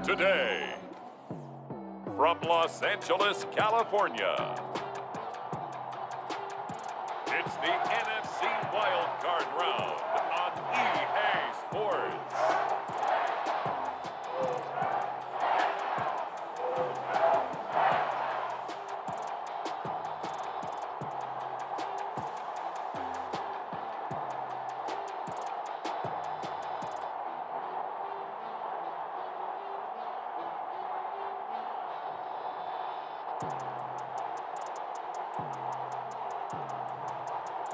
Today, from Los Angeles, California, it's the NFC Wildcard Round on EA Sports.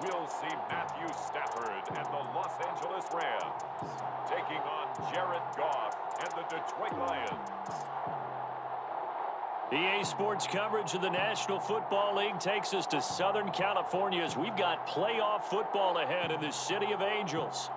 We'll see Matthew Stafford and the Los Angeles Rams taking on Jared Goff and the Detroit Lions. EA Sports coverage of the National Football League takes us to Southern California as we've got playoff football ahead in the City of Angels.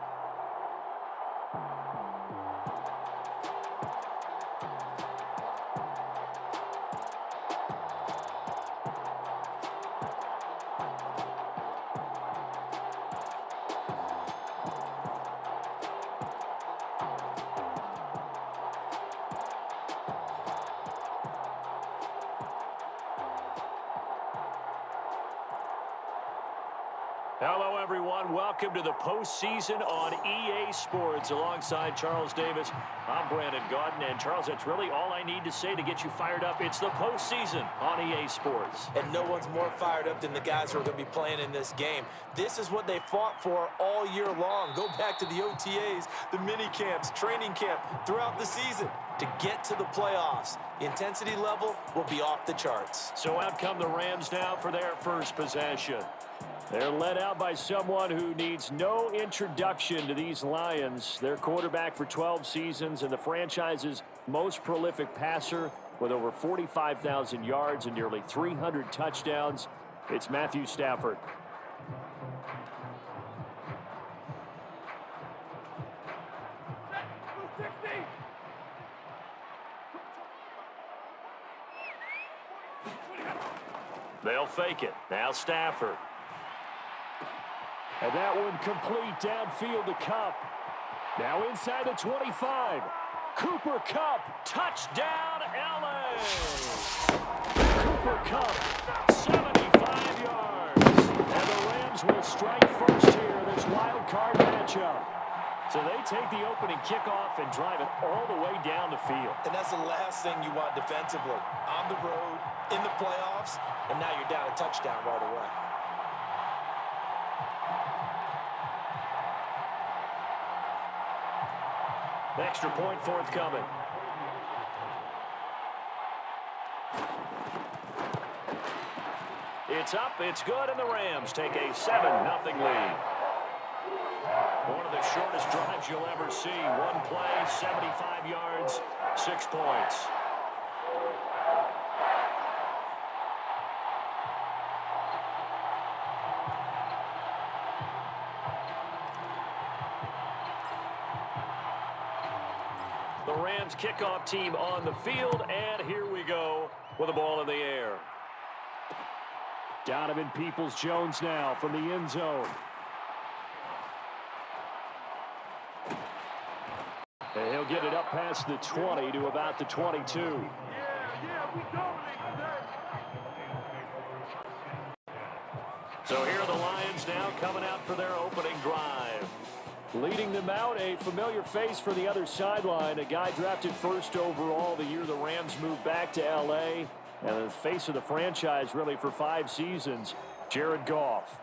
Hello, everyone. Welcome to the postseason on EA Sports. Alongside Charles Davis, I'm Brandon Gaudin. And, Charles, that's really all I need to say to get you fired up. It's the postseason on EA Sports. And no one's more fired up than the guys who are going to be playing in this game. This is what they fought for all year long. Go back to the OTAs, the mini camps, training camp, throughout the season to get to the playoffs. The intensity level will be off the charts. So out come the Rams now for their first possession. They're led out by someone who needs no introduction to these Lions. Their quarterback for 12 seasons and the franchise's most prolific passer with over 45,000 yards and nearly 300 touchdowns. It's Matthew Stafford. They'll fake it. Now Stafford. And that one complete downfield to Kupp. Now inside the 25. Cooper Kupp, touchdown, LA! Cooper Kupp, 75 yards. And the Rams will strike first here in this wild card matchup. So they take the opening kickoff and drive it all the way down the field. And that's the last thing you want defensively. On the road, in the playoffs, and now you're down a touchdown right away. Extra point forthcoming. It's up, it's good, and the Rams take a 7-0 lead. One of the shortest drives you'll ever see. One play, 75 yards, 6 points. The Rams kickoff team on the field, and here we go with the ball in the air. Donovan Peoples-Jones now from the end zone. And he'll get it up past the 20 to about the 22. So here are the Lions now coming out for their opening drive. Leading them out, a familiar face for the other sideline, a guy drafted first overall the year the Rams moved back to L.A., and the face of the franchise really for 5 seasons, Jared Goff.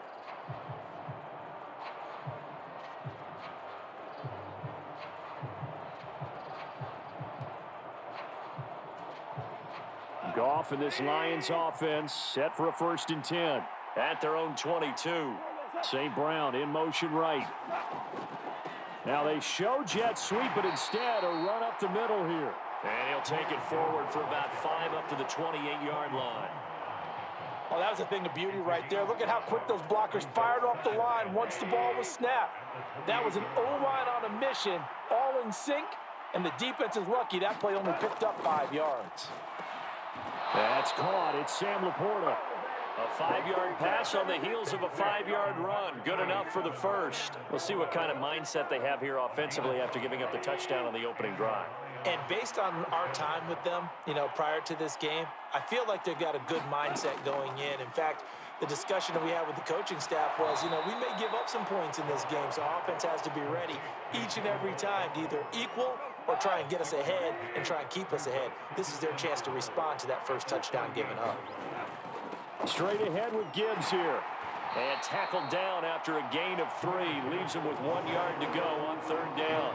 Goff and this Lions offense set for a 1st and 10 at their own 22. St. Brown in motion right. Now they show jet sweep, but instead a run up the middle here. And he'll take it forward for about 5 up to the 28-yard line. Oh, that was a thing of beauty right there. Look at how quick those blockers fired off the line once the ball was snapped. That was an O-line on a mission, all in sync, and the defense is lucky that play only picked up 5 yards. That's caught. It's Sam Laporta. A 5-yard pass on the heels of a 5-yard run. Good enough for the first. We'll see what kind of mindset they have here offensively after giving up the touchdown on the opening drive. And based on our time with them, prior to this game, I feel like they've got a good mindset going in. In fact, the discussion that we had with the coaching staff was, we may give up some points in this game, so our offense has to be ready each and every time to either equal or try and get us ahead and try and keep us ahead. This is their chance to respond to that first touchdown given up. Straight ahead with Gibbs here. And tackled down after a gain of 3. Leaves him with 1 yard to go on 3rd down.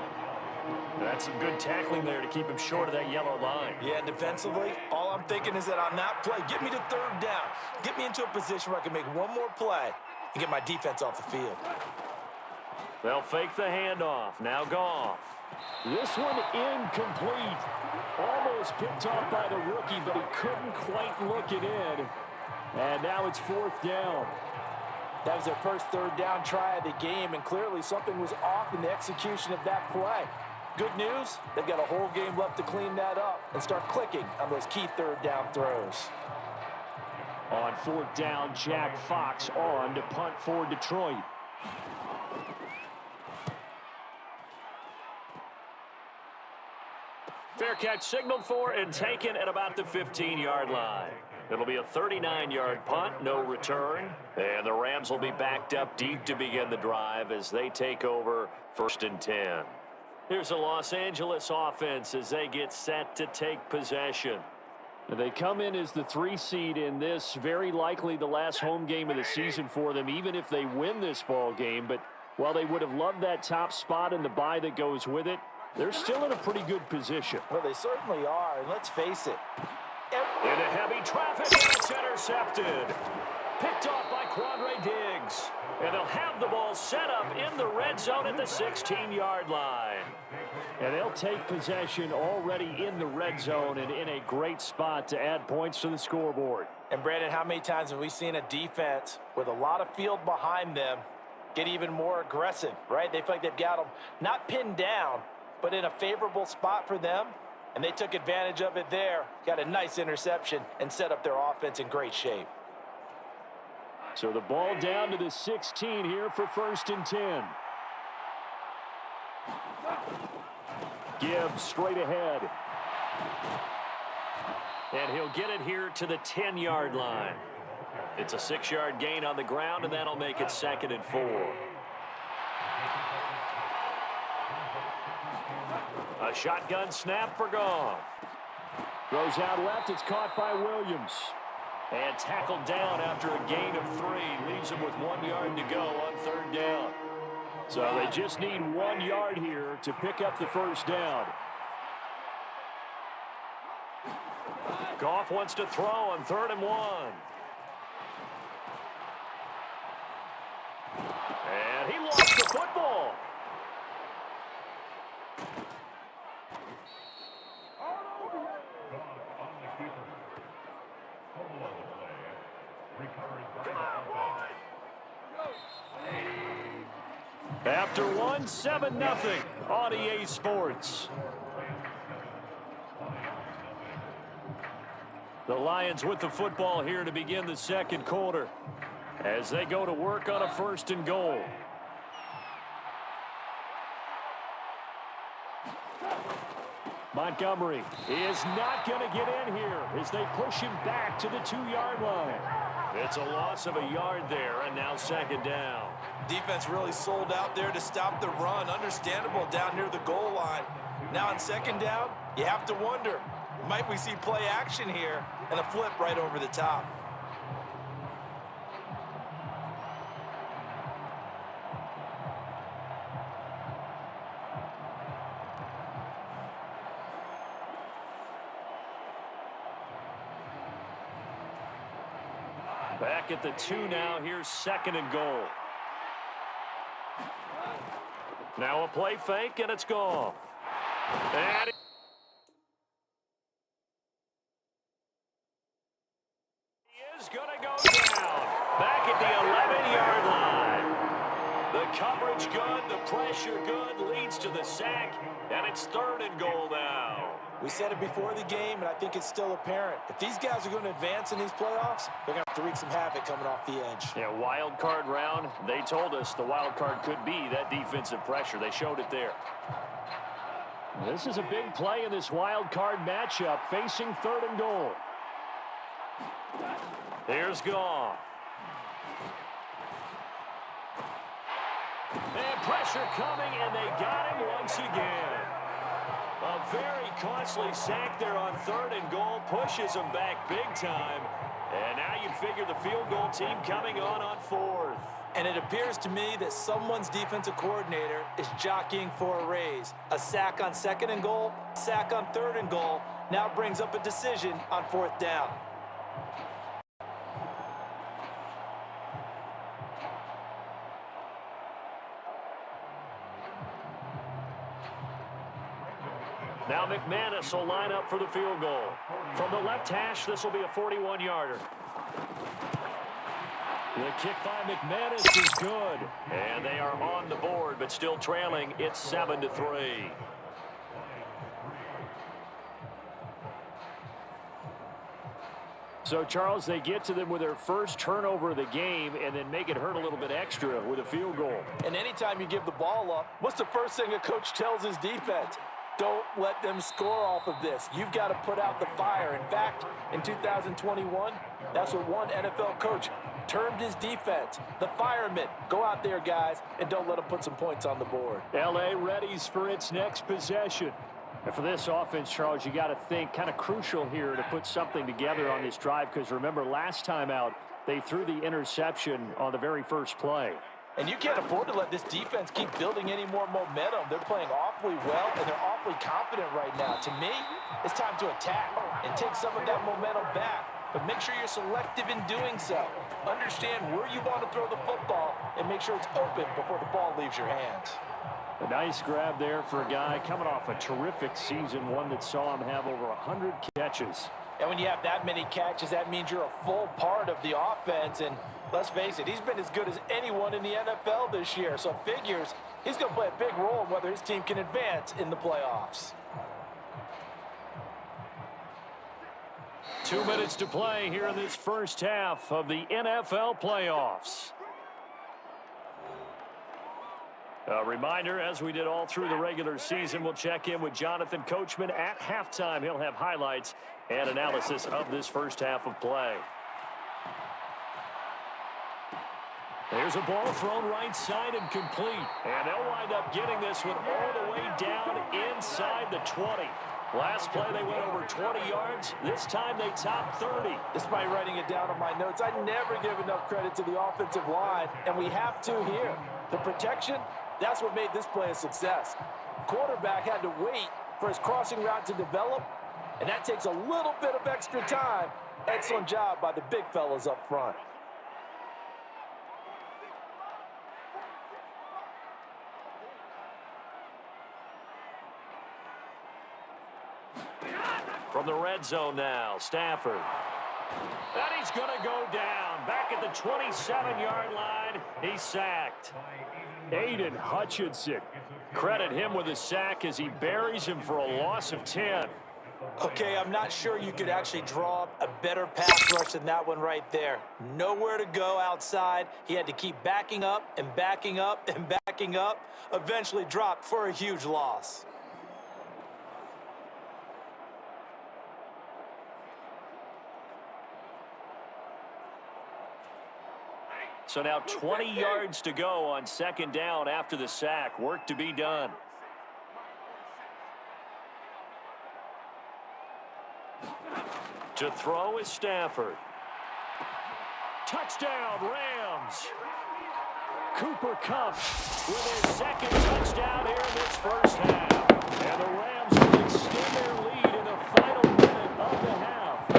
That's some good tackling there to keep him short of that yellow line. Yeah, defensively, all I'm thinking is that on that play, get me to 3rd down. Get me into a position where I can make one more play and get my defense off the field. They'll fake the handoff. Now Goff. This one incomplete. Almost picked off by the rookie, but he couldn't quite look it in. And now it's 4th down. That was their first 3rd down try of the game, and clearly something was off in the execution of that play. Good news, they've got a whole game left to clean that up and start clicking on those key 3rd down throws. On 4th down, Jack Fox on to punt for Detroit. Fair catch signaled for and taken at about the 15-yard line. It'll be a 39-yard punt, no return. And the Rams will be backed up deep to begin the drive as they take over 1st and 10. Here's the Los Angeles offense as they get set to take possession. They come in as the 3 seed in this, very likely the last home game of the season for them, even if they win this ball game. But while they would have loved that top spot and the bye that goes with it, they're still in a pretty good position. Well, they certainly are, and let's face it. Into heavy traffic, and it's intercepted. Picked off by Quandre Diggs. And they'll have the ball set up in the red zone at the 16-yard line. And they'll take possession already in the red zone and in a great spot to add points to the scoreboard. And, Brandon, how many times have we seen a defense with a lot of field behind them get even more aggressive, right? They feel like they've got them not pinned down, but in a favorable spot for them. And they took advantage of it there, got a nice interception, and set up their offense in great shape. So the ball down to the 16 here for 1st and 10. Gibbs straight ahead. And he'll get it here to the 10-yard line. It's a 6-yard gain on the ground, and that'll make it 2nd and 4. A shotgun snap for Goff. Throws out left. It's caught by Williams. And tackled down after a gain of 3. Leaves him with 1 yard to go on 3rd down. So they just need 1 yard here to pick up the 1st down. Goff wants to throw on 3rd and 1. And he lost the football. After 1, 7-0 on EA Sports. The Lions with the football here to begin the 2nd quarter as they go to work on a 1st and goal. Montgomery is not going to get in here as they push him back to the 2-yard line. It's a loss of a yard there, and now second down. Defense really sold out there to stop the run. Understandable down near the goal line. Now on second down, you have to wonder, might we see play action here and a flip right over the top? Back at the 2 now. Here's second and goal. Now a play fake, and it's gone. And he is going to go down. Back at the 11-yard line. The coverage good, the pressure good, leads to the sack, and it's third and goal now. We said it before the game, and I think it's still apparent. If these guys are going to advance in these playoffs, they're going to have to wreak some havoc coming off the edge. Yeah, wild card round. They told us the wild card could be that defensive pressure. They showed it there. This is a big play in this wild card matchup, facing third and goal. Here's Goff. And pressure coming, and they got him once again. A very costly sack there on third and goal, pushes them back big time. And now you'd figure the field goal team coming on fourth. And it appears to me that someone's defensive coordinator is jockeying for a raise. A sack on second and goal, sack on third and goal, now brings up a decision on fourth down. Now McManus will line up for the field goal. From the left hash, this will be a 41-yarder. The kick by McManus is good. And they are on the board, but still trailing. It's 7-3. So, Charles, they get to them with their first turnover of the game and then make it hurt a little bit extra with a field goal. And anytime you give the ball up, what's the first thing a coach tells his defense? Don't let them score off of this. You've got to put out the fire. In fact, in 2021, that's what one NFL coach termed his defense. The firemen. Go out there, guys, and don't let them put some points on the board. L.A. readies for its next possession. And for this offense, Charles, you got to think kind of crucial here to put something together on this drive, because remember, last time out, they threw the interception on the very first play. And you can't afford to let this defense keep building any more momentum. They're playing awfully well, and they're awfully confident right now. To me, it's time to attack and take some of that momentum back. But make sure you're selective in doing so. Understand where you want to throw the football and make sure it's open before the ball leaves your hands. A nice grab there for a guy coming off a terrific season, one that saw him have over 100 catches. And when you have that many catches, that means you're a full part of the offense. And let's face it, he's been as good as anyone in the NFL this year. So it figures he's going to play a big role in whether his team can advance in the playoffs. 2 minutes to play here in this first half of the NFL playoffs. A reminder, as we did all through the regular season, we'll check in with Jonathan Coachman at halftime. He'll have highlights and analysis of this first half of play. There's a ball thrown right side and complete. And they'll wind up getting this one all the way down inside the 20. Last play, they went over 20 yards. This time, they topped 30. Despite writing it down on my notes, I never give enough credit to the offensive line, and we have to here. The protection, that's what made this play a success. Quarterback had to wait for his crossing route to develop, and that takes a little bit of extra time. Excellent job by the big fellas up front. From the red zone now, Stafford. And he's going to go down. Back at the 27-yard line, he's sacked. Aiden Hutchinson. Credit him with a sack as he buries him for a loss of 10. Okay, I'm not sure you could actually draw up a better pass rush than that one right there. Nowhere to go outside. He had to keep backing up and backing up and backing up. Eventually dropped for a huge loss. So now 20 yards to go on second down after the sack. Work to be done. To throw is Stafford. Touchdown, Rams. Cooper Kupp with his second touchdown here in this first half. And the Rams will extend their lead in the final minute of the half.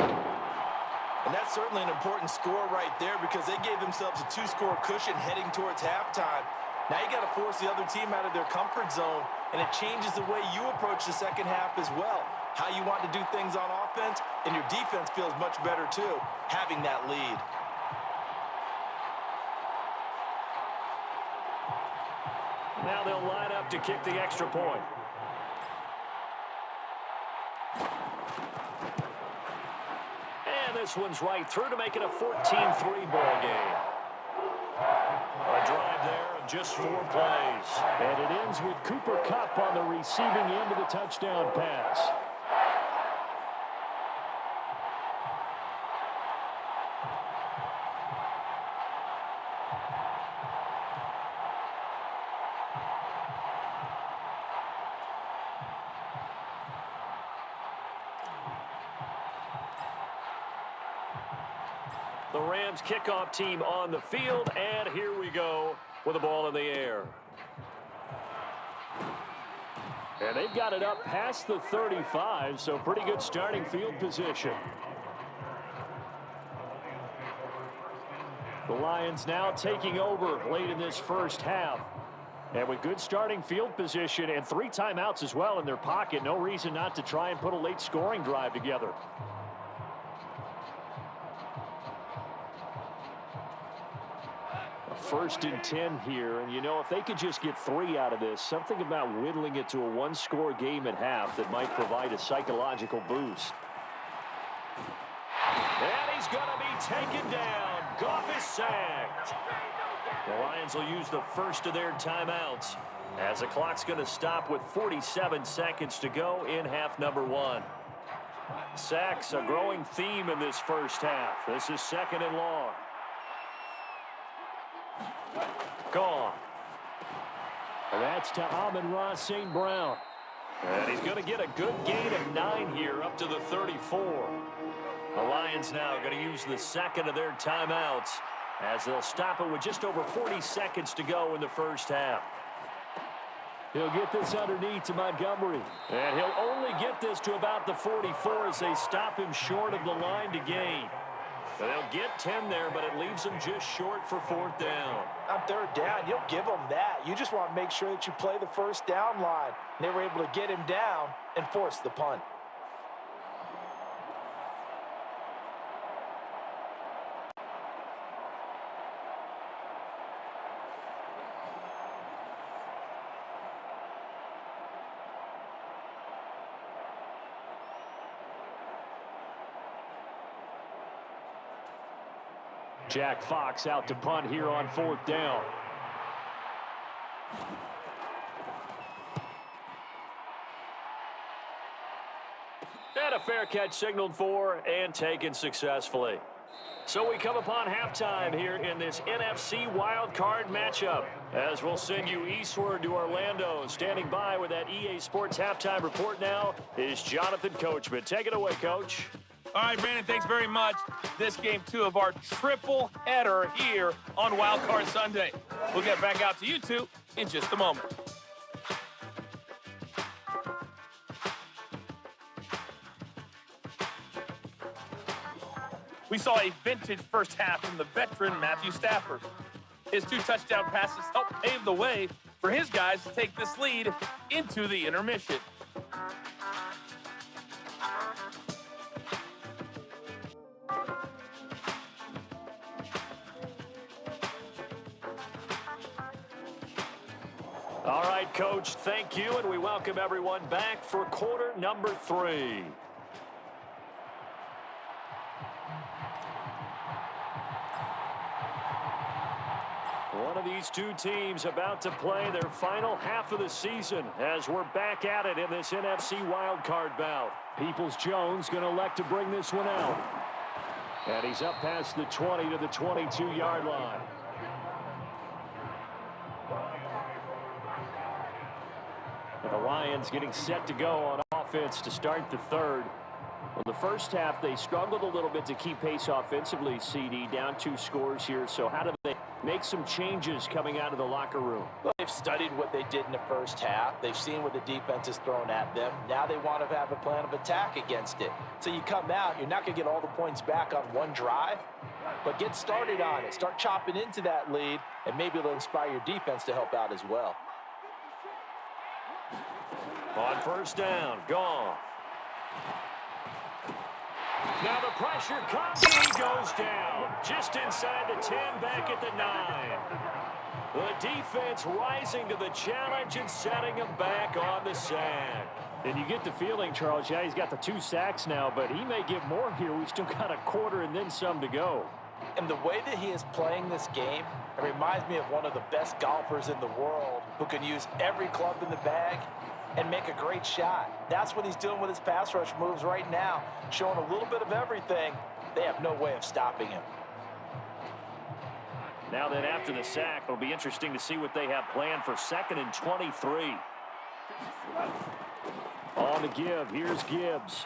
And that's certainly an important score right there because they gave themselves a 2-score cushion heading towards halftime. Now you got to force the other team out of their comfort zone, and it changes the way you approach the second half as well. How you want to do things on offense, and your defense feels much better too, having that lead. Now they'll line up to kick the extra point. And this one's right through to make it a 14-3 ball game. A drive there of just 4 plays. And it ends with Cooper Kupp on the receiving end of the touchdown pass. The Rams kickoff team on the field, and here we go with the ball in the air. And they've got it up past the 35, so pretty good starting field position. The Lions now taking over late in this first half. And with good starting field position and 3 timeouts as well in their pocket, no reason not to try and put a late scoring drive together. First and 10 here, and you know, if they could just get 3 out of this, something about whittling it to a 1-score game at half that might provide a psychological boost. And he's going to be taken down. Goff is sacked. The Lions will use the first of their timeouts as the clock's going to stop with 47 seconds to go in half number 1. Sacks, a growing theme in this first half. This is 2nd and long. Gone. And that's to Amon-Ra St. Brown. And he's going to get a good gain of 9 here up to the 34. The Lions now going to use the second of their timeouts as they'll stop it with just over 40 seconds to go in the first half. He'll get this underneath to Montgomery. And he'll only get this to about the 44 as they stop him short of the line to gain. They'll get 10 there, but it leaves them just short for 4th down. On 3rd down, you'll give them that. You just want to make sure that you play the first down line. And they were able to get him down and force the punt. Jack Fox out to punt here on 4th down. And a fair catch signaled for and taken successfully. So we come upon halftime here in this NFC wildcard matchup as we'll send you eastward to Orlando. Standing by with that EA Sports halftime report now is Jonathan Coachman. Take it away, Coach. All right, Brandon, thanks very much. This game 2 of our triple header here on Wildcard Sunday. We'll get back out to you two in just a moment. We saw a vintage first half from the veteran Matthew Stafford. His 2 touchdown passes helped pave the way for his guys to take this lead into the intermission. All right, Coach, thank you, and we welcome everyone back for quarter number 3. One of these 2 teams about to play their final half of the season as we're back at it in this NFC wildcard bout. Peoples-Jones going to elect to bring this one out. And he's up past the 20 to the 22-yard line. The Lions getting set to go on offense to start the third. Well, the first half, they struggled a little bit to keep pace offensively, CD, down 2 scores here. So how do they make some changes coming out of the locker room? Well, they've studied what they did in the first half. They've seen what the defense has thrown at them. Now they want to have a plan of attack against it. So you come out, you're not going to get all the points back on one drive, but get started on it. Start chopping into that lead, and maybe it'll inspire your defense to help out as well. On first down, Goff. Now the pressure comes, and he goes down. Just inside the 10, back at the 9. The defense rising to the challenge and setting him back on the sack. And you get the feeling, Charles, yeah, he's got the 2 sacks now, but he may get more here. We've still got a quarter and then some to go. And the way that he is playing this game, it reminds me of one of the best golfers in the world who can use every club in the bag and make a great shot. That's what he's doing with his pass rush moves right now, showing a little bit of everything. They have no way of stopping him. Now then, after the sack, it'll be interesting to see what they have planned for 2nd and 23. On the give, here's Gibbs.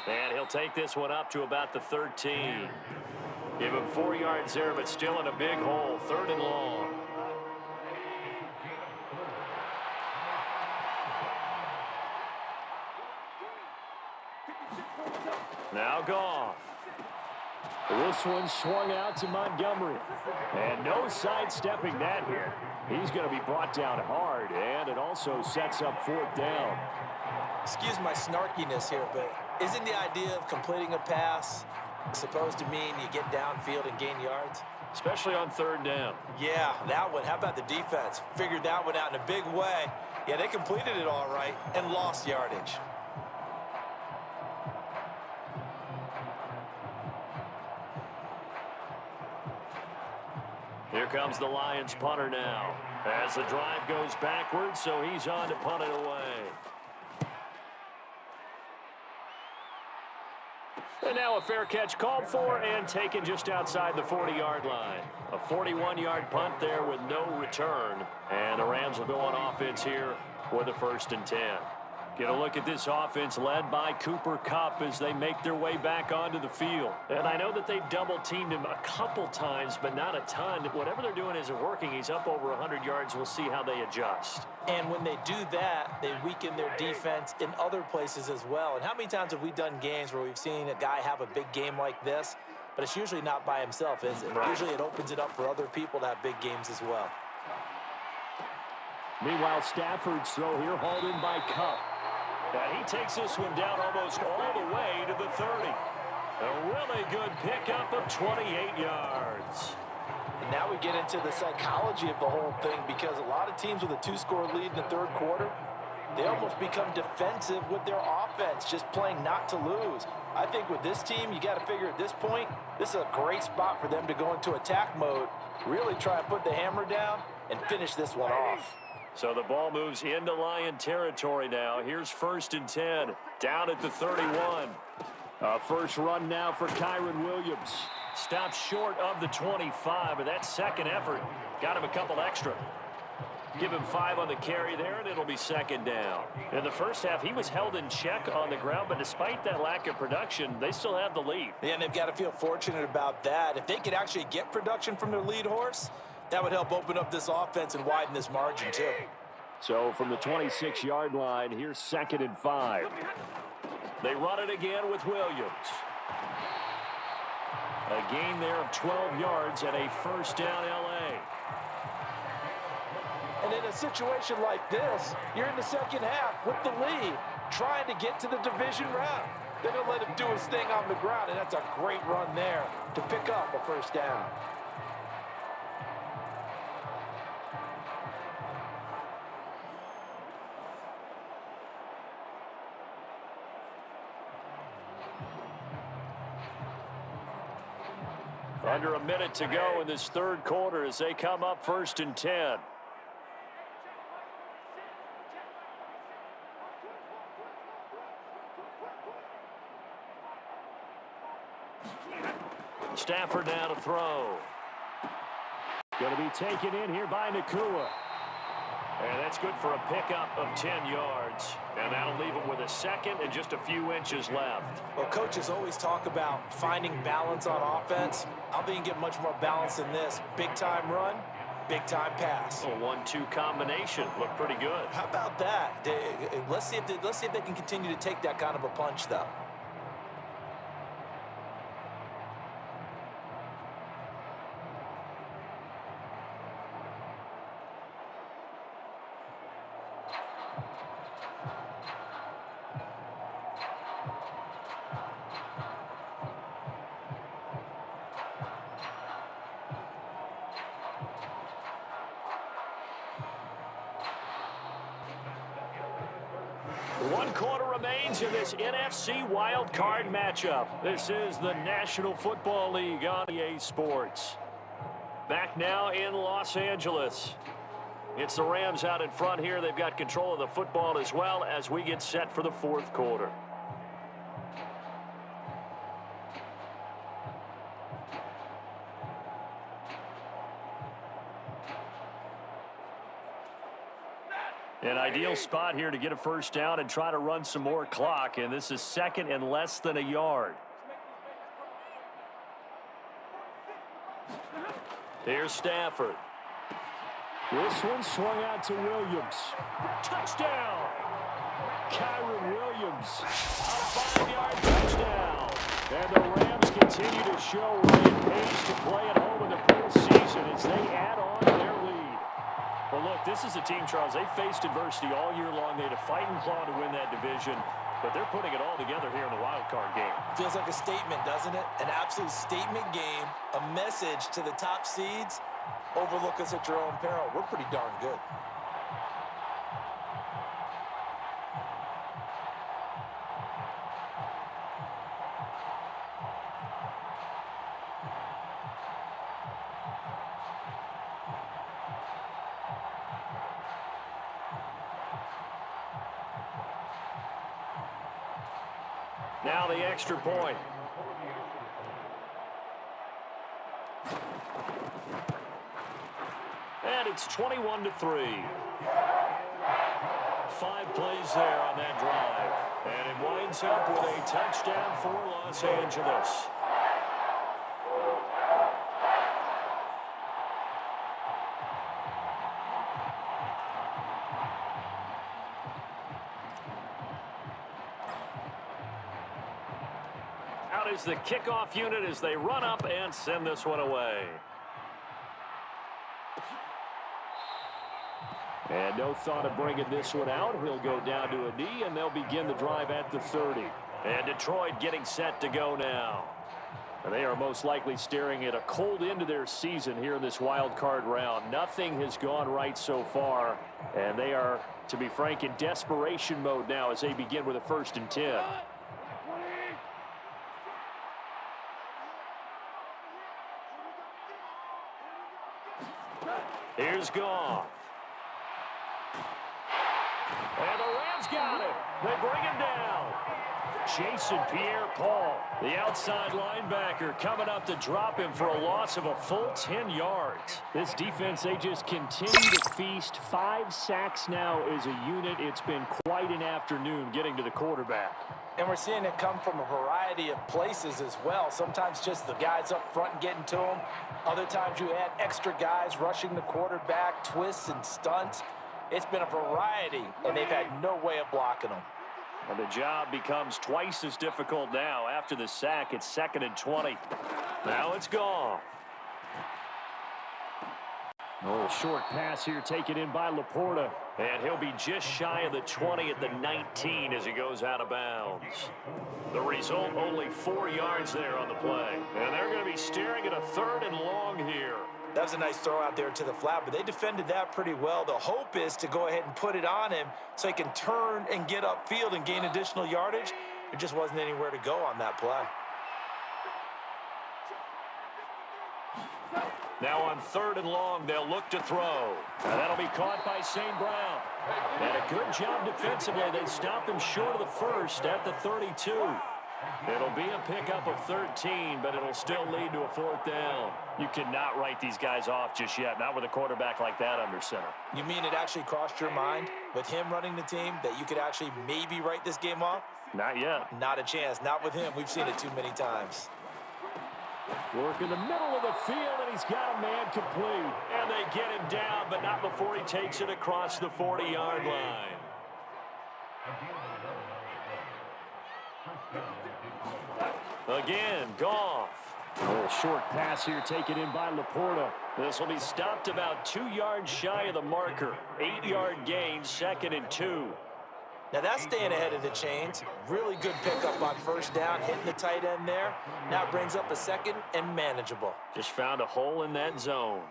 And he'll take this one up to about the 13. Give him 4 yards there, but still in a big hole, 3rd and long. Now Goff. This one swung out to Montgomery. And no sidestepping that here. He's going to be brought down hard, and it also sets up 4th down. Excuse my snarkiness here, but isn't the idea of completing a pass supposed to mean you get downfield and gain yards? Especially on 3rd down. Yeah, that one. How about the defense? Figured that one out in a big way. Yeah, they completed it all right and lost yardage. Here comes the Lions punter now. As the drive goes backwards, so he's on to punt it away. And now a fair catch called for and taken just outside the 40-yard line. A 41-yard punt there with no return. And the Rams will go on offense here for the 1st and 10. Get a look at this offense led by Cooper Kupp as they make their way back onto the field. And I know that they've double-teamed him a couple times, but not a ton. Whatever they're doing isn't working. He's up over 100 yards. We'll see how they adjust. And when they do that, they weaken their defense in other places as well. And how many times have we done games where we've seen a guy have a big game like this, but it's usually not by himself, is it? Right. Usually it opens it up for other people to have big games as well. Meanwhile, Stafford's throw here hauled in by Kupp. And he takes this one down almost all the way to the 30. A really good pickup of 28 yards. And now we get into the psychology of the whole thing, because a lot of teams with a 2-score lead in the 3rd quarter, they almost become defensive with their offense, just playing not to lose. I think with this team, you got to figure at this point, this is a great spot for them to go into attack mode, really try and put the hammer down and finish this one off. So the ball moves into Lion territory now. Here's 1st and 10, down at the 31. First run now for Kyren Williams. Stops short of the 25, but that second effort got him a couple extra. Give him 5 on the carry there, and it'll be 2nd down. In the first half, he was held in check on the ground, but despite that lack of production, they still have the lead. Yeah, and they've got to feel fortunate about that. If they could actually get production from their lead horse, that would help open up this offense and widen this margin, too. So from the 26-yard line, here's 2nd and 5. They run it again with Williams. A gain there of 12 yards and a 1st down L.A. And in a situation like this, you're in the 2nd half with the lead, trying to get to the division round. They're going to let him do his thing on the ground, and that's a great run there to pick up a 1st down. Under a minute to go in this 3rd quarter as they come up 1st and 10. Stafford now to throw. Going to be taken in here by Nakua. And that's good for a pickup of 10 yards. And that'll leave them with a second and just a few inches left. Well, coaches always talk about finding balance on offense. I don't think you can get much more balance than this. Big-time run, big-time pass. A 1-2 combination. Looked pretty good. How about that? Let's see if they can continue to take that kind of a punch, though. One quarter remains in this NFC wild card matchup. This is the National Football League on EA Sports. Back now in Los Angeles. It's the Rams out in front here. They've got control of the football as well as we get set for the fourth quarter. An ideal spot here to get a first down and try to run some more clock, and this is second and less than a yard. Here's Stafford. This one swung out to Williams. Touchdown! Kyron Williams. A 5-yard touchdown. And the Rams continue to show what it pays to play at home in the postseason as they add on their lead. Well, look, this is a team, Charles. They faced adversity all year long. They had to fight and claw to win that division, but they're putting it all together here in the wild card game. Feels like a statement, doesn't it? An absolute statement game, a message to the top seeds. Overlook us at your own peril. We're pretty darn good. Now the extra point. And it's 21-3. 5 plays there on that drive. And it winds up with a touchdown for Los Angeles. Out is the kickoff unit as they run up and send this one away. And no thought of bringing this one out. He'll go down to a knee, and they'll begin the drive at the 30. And Detroit getting set to go now. And they are most likely staring at a cold end to their season here in this wild card round. Nothing has gone right so far, and they are, to be frank, in desperation mode now as they begin with a 1st and 10. Here's Goff. And the Rams got him. They bring him down. Jason Pierre-Paul, the outside linebacker, coming up to drop him for a loss of a full 10 yards. This defense, they just continue to feast. 5 sacks now as a unit. It's been quite an afternoon getting to the quarterback. And we're seeing it come from a variety of places as well. Sometimes just the guys up front getting to him. Other times you add extra guys rushing the quarterback, twists and stunts. It's been a variety, and they've had no way of blocking them. And the job becomes twice as difficult now. After the sack, it's 2nd and 20. Now it's Goff. A little short pass here taken in by Laporta. And he'll be just shy of the 20 at the 19 as he goes out of bounds. The result, only 4 yards there on the play. And they're going to be staring at a 3rd and long here. That was a nice throw out there to the flat, but they defended that pretty well. The hope is to go ahead and put it on him so he can turn and get upfield and gain additional yardage. There just wasn't anywhere to go on that play. Now on 3rd and long, they'll look to throw. And that'll be caught by St. Brown. And a good job defensively. They stopped him short of the 1st at the 32. It'll be a pickup of 13, but it'll still lead to a 4th down. You cannot write these guys off just yet, not with a quarterback like that under center. You mean it actually crossed your mind with him running the team that you could actually maybe write this game off? Not yet. Not a chance. Not with him. We've seen it too many times. Work in the middle of the field, and he's got a man complete. And they get him down, but not before he takes it across the 40-yard line. Again, Goff. A little short pass here taken in by Laporta. This will be stopped about 2 yards shy of the marker. 8-yard gain, 2nd and 2. Now that's staying ahead of the chains. Really good pickup on 1st down, hitting the tight end there. Now it brings up a 2nd and manageable. Just found a hole in that zone.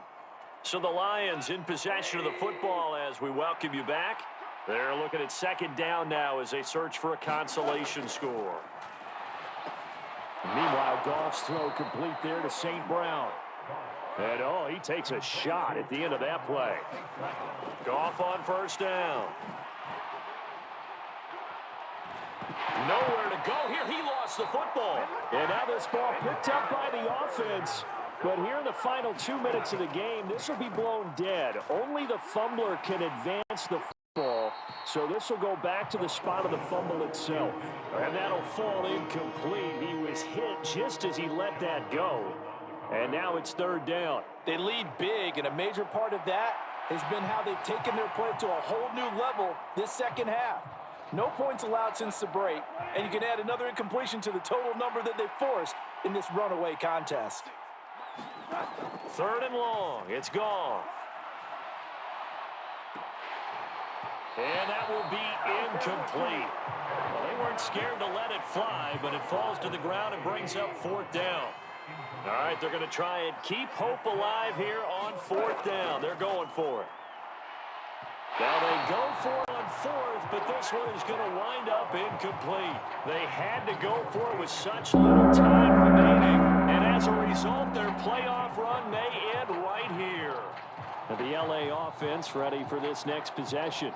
So the Lions in possession of the football as we welcome you back. They're looking at 2nd down now as they search for a consolation score. Meanwhile, Goff's throw complete there to St. Brown. And, oh, he takes a shot at the end of that play. Goff on 1st down. Nowhere to go here. He lost the football. And now this ball picked up by the offense. But here in the final 2 minutes of the game, this will be blown dead. Only the fumbler can advance the football. So this will go back to the spot of the fumble itself. And that'll fall incomplete. He was hit just as he let that go. And now it's 3rd down. They lead big, and a major part of that has been how they've taken their play to a whole new level this 2nd half. No points allowed since the break, and you can add another incompletion to the total number that they forced in this runaway contest. 3rd and long. It's Goff. And that will be incomplete. Well, they weren't scared to let it fly, but it falls to the ground and brings up 4th down. All right, they're going to try and keep hope alive here on 4th down. They're going for it. Now they go for it on 4th, but this one is going to wind up incomplete. They had to go for it with such little time remaining, and as a result, their playoff run may end right here. And the LA offense ready for this next possession.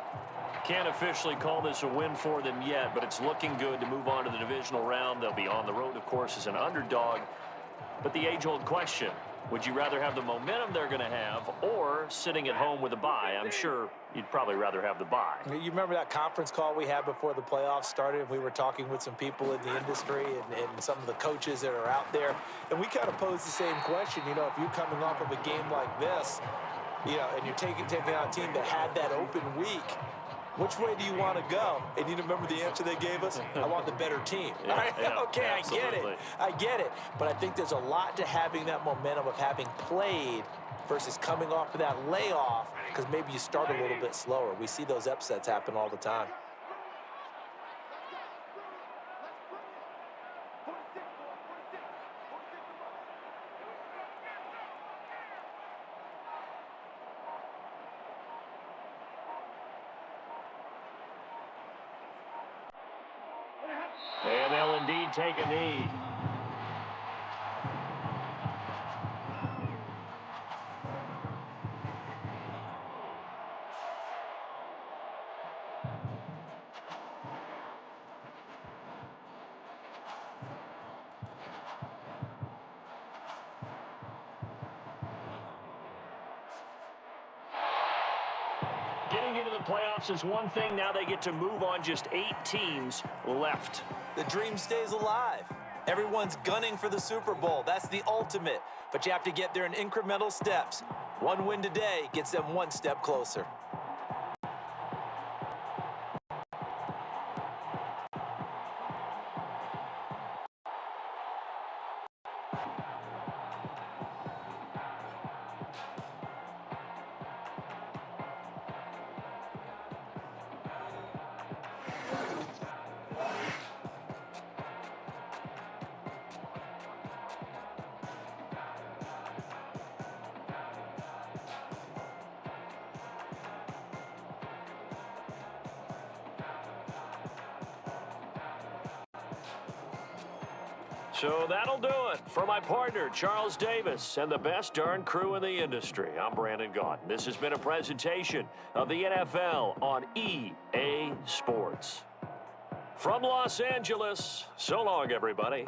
Can't officially call this a win for them yet, but it's looking good to move on to the divisional round. They'll be on the road, of course, as an underdog. But the age-old question, would you rather have the momentum they're going to have or sitting at home with a bye? I'm sure you'd probably rather have the bye. You remember that conference call we had before the playoffs started? And we were talking with some people in the industry and some of the coaches that are out there. And we kind of posed the same question. You know, if you're coming off of a game like this, you know, and you're taking out a team that had that open week, which way do you want to go? And you remember the answer they gave us? I want the better team. Yeah, all right? yeah, okay, absolutely. I get it. But I think there's a lot to having that momentum of having played versus coming off of that layoff because maybe you start a little bit slower. We see those upsets happen all the time. And they'll indeed take a knee. Getting into the playoffs is one thing. Now they get to move on. Just 8 teams left. The dream stays alive. Everyone's gunning for the Super Bowl. That's the ultimate. But you have to get there in incremental steps. One win today gets them one step closer. So that'll do it for my partner, Charles Davis, and the best darn crew in the industry. I'm Brandon Gaunt. This has been a presentation of the NFL on EA Sports. From Los Angeles, so long, everybody.